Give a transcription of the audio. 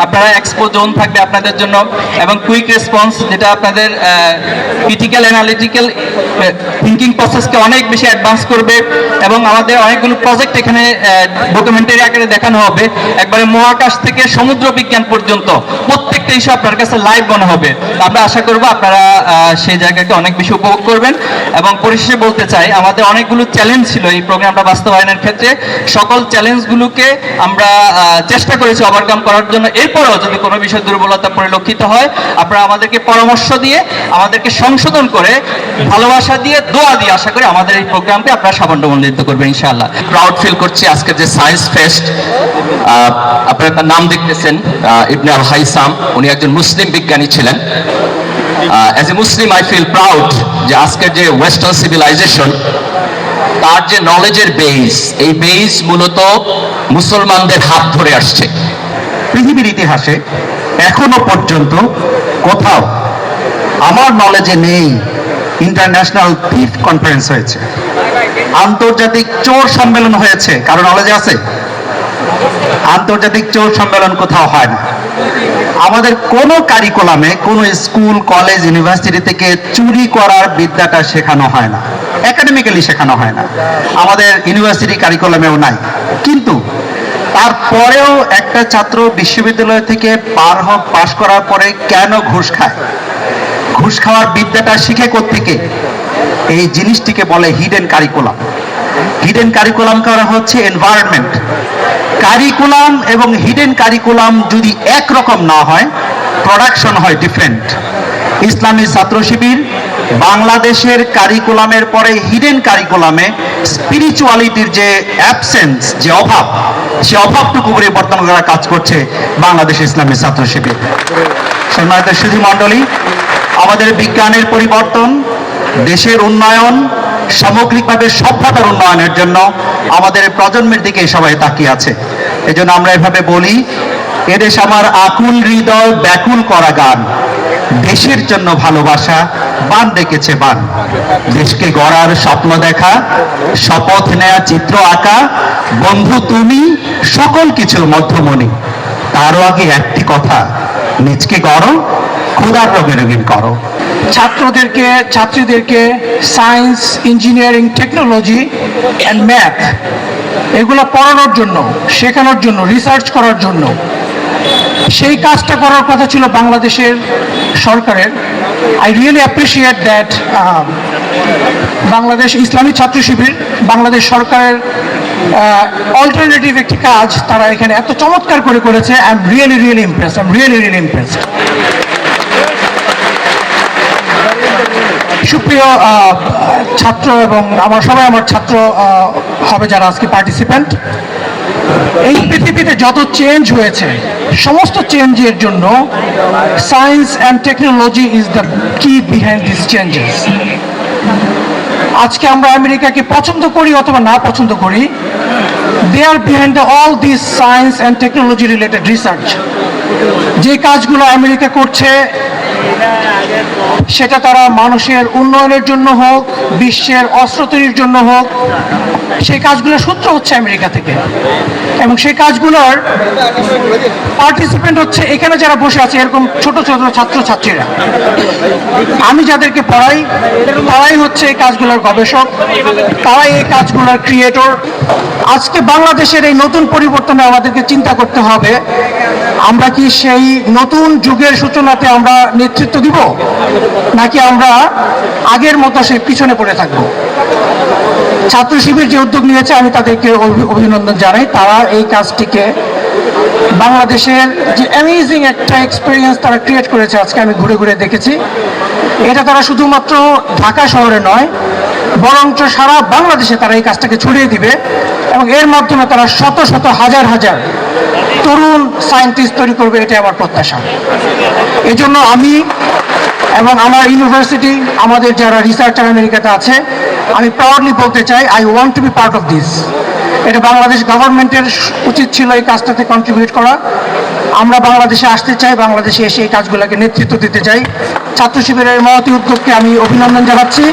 আপনারা expo zone থাকবে আপনাদের জন্য, এবং কুইক রেসপন্স যেটা আপনাদের ক্রিটিক্যাল অ্যানালিটিক্যাল থিঙ্কিং প্রসেসকে অনেক বেশি অ্যাডভান্স করবে, এবং আমাদের অনেকগুলো প্রজেক্ট এখানে ডকুমেন্টারি আকারে দেখানো হবে। একবারে মহাকাশ থেকে সমুদ্র বিজ্ঞান পর্যন্ত প্রত্যেকটা ইস্যু আপনার কাছে লাইভ মনে হবে। আমরা আশা করব আপনারা সেই জায়গাকে অনেক বেশি উপভোগ করবেন। এবং পরিশেষে বলতে চাই, আমাদের অনেকগুলো চ্যালেঞ্জ ছিল এই প্রোগ্রামটা বাস্তবায়নের ক্ষেত্রে। সকল চ্যালেঞ্জগুলোকে আমরা চেষ্টা করেছি ওভারকাম করার জন্য। এরপরেও যদি কোনো বিষয় দুর্বলতা পরিলক্ষিত হয়, আপনারা আমাদেরকে পরামর্শ দিয়ে, আমাদেরকে সংশোধন করে, ভালোবাসা দিয়ে, দোয়া দিয়ে আশা করি আমাদের এই প্রোগ্রামকে আপনারা সাফল্যমণ্ডিত করবেন ইনশাআল্লাহ। প্রাউড ফিল করছি আজকের যে সায়েন্স ফেস্ট, আপনারা তার নাম দেখতেছেন ইবনে আল হাইসাম, উনি একজন মুসলিম বিজ্ঞানী ছিলেন। As a Muslim I feel proud যে আজকের যে ওয়েস্টার্ন সিভিলাইজেশন, তার যে নলেজের বেস, এই বেস মূলত মুসলমানদের হাত ধরে আসছে। পৃথিবীর ইতিহাসে এখনো পর্যন্ত কোথাও আমার নলেজে নেই ইন্টারন্যাশনাল থিফ কনফারেন্স হয়েছে, আন্তর্জাতিক চোর সম্মেলন হয়েছে, কারো নলেজে আছে? আন্তর্জাতিক চোর সম্মেলন কোথাও হয় না। আমাদের কোনো কারিকুলামে, কোনো স্কুল, কলেজ, ইউনিভার্সিটি থেকে চুরি করার বিদ্যাটা শেখানো হয় না, একাডেমিক্যালি শেখানো হয় না, আমাদের ইউনিভার্সিটি কারিকুলামেও নাই। কিন্তু তারপরেও একটা ছাত্র বিশ্ববিদ্যালয় থেকে পাশ করার পরে কেন ঘুষ খায়? ঘুষ খাওয়ার বিদ্যাটা শিখে কোত্থেকে? এই জিনিসটিকে বলে হিডেন কারিকুলাম। হিডেন কারিকুলাম করা হচ্ছে এনভায়রনমেন্ট। কারিকুলাম এবং হিডেন কারিকুলাম যদি একরকম না হয়, প্রোডাকশন হয় ডিফারেন্ট। ইসলামী ছাত্র শিবির বাংলাদেশের কারিকুলামের পরে হিডেন কারিকুলামে স্পিরিচুয়ালিটির যে অ্যাবসেন্স, যে অভাব, সে অভাবটুকু পরিবর্তন করার কাজ করছে বাংলাদেশ ইসলামী ছাত্র শিবির। সম্মানিত সুধী মণ্ডলী, আমাদের বিজ্ঞানের পরিবর্তন, দেশের উন্নয়ন, সামগ্রিকভাবে সভ্যতার উন্নয়নের জন্য আমাদের প্রজন্মের দিকে সবাই তাকিয়ে আছে। এজন্য আমরা এভাবে বলি, এদেশ আমার আকুল হৃদয় ব্যাকুল করা গান, দেশের জন্য ভালোবাসা বান ডেকেছে বান। দেশকে গড়ার স্বপ্ন দেখা, শপথ নেয়া, চিত্র আঁকা, বন্ধু তুমি সকল কিছুর মধ্যমণি। তারও আগে একটি কথা, নিজকে গড়ো, খোদার রঙে রঙিন করো। ছাত্রীদেরকে science, engineering, technology and math এগুলো পড়ানোর জন্য, শেখানোর জন্য, রিসার্চ করার জন্য, সেই কাজটা করার কথা ছিল বাংলাদেশের সরকারের। I really appreciate that Bangladesh ইসলামী ছাত্র শিবির, বাংলাদেশ সরকারের অল্টারনেটিভ একটি কাজ তারা এখানে এত চমৎকার করে করেছে। I am really impressed. সুপ্রিয় ছাত্র এবং আমার ছাত্র হবে যারা আজকে পার্টিসিপেন্ট, এই পৃথিবীতে যত চেঞ্জ হয়েছে, সমস্ত চেঞ্জের জন্য science and technology is the key behind this changes. আজকে আমরা আমেরিকাকে পছন্দ করি অথবা না পছন্দ করি, they are behind all this science and technology related research. যে কাজগুলো আমেরিকা করছে, সেটা তারা মানুষের উন্নয়নের জন্য হোক, বিশ্বের অস্ত্র তৈরির জন্য হোক, সেই কাজগুলোর সূত্র হচ্ছে আমেরিকা থেকে। এবং সেই কাজগুলোর পার্টিসিপেন্ট হচ্ছে এখানে যারা বসে আছে, এরকম ছোট ছোট ছাত্রছাত্রীরা। আমি যাদেরকে পড়াই, তারাই হচ্ছে এই কাজগুলোর গবেষক, তারাই এই কাজগুলোর ক্রিয়েটর। আজকে বাংলাদেশের এই নতুন পরিবর্তনে আমাদেরকে চিন্তা করতে হবে, আমরা কি সেই নতুন যুগের সূচনাতে আমরা নেতৃত্ব দিব, নাকি আমরা আগের মতো সেই পিছনে পড়ে থাকবো? ছাত্র শিবির যে উদ্যোগ নিয়েছে, আমি তাদেরকে অভিনন্দন জানাই। তারা এই কাজটিকে বাংলাদেশের যে অ্যামেজিং একটা এক্সপিরিয়েন্স তারা ক্রিয়েট করেছে, আজকে আমি ঘুরে ঘুরে দেখেছি। এটা তারা শুধুমাত্র ঢাকা শহরে নয়, বরঞ্চ সারা বাংলাদেশে তারা এই কাজটাকে ছড়িয়ে দিবে, এবং এর মাধ্যমে তারা শত শত হাজার হাজার তরুণ সায়েন্টিস্ট তৈরি করবে, এটাই আমার প্রত্যাশা। এজন্য আমি এবং আমার ইউনিভার্সিটি, আমাদের যারা রিসার্চার আমেরিকাতে আছে, আমি প্রাউডলি বলতে চাই, I want to be part of this. এটা বাংলাদেশ গভর্নমেন্টের উচিত ছিল এই কাজটাতে কন্ট্রিবিউট করা। আমরা বাংলাদেশে আসতে চাই, বাংলাদেশে এসে এই কাজগুলোকে নেতৃত্ব দিতে চাই। ছাত্র শিবিরের মহতী উদ্যোগকে আমি অভিনন্দন জানাচ্ছি।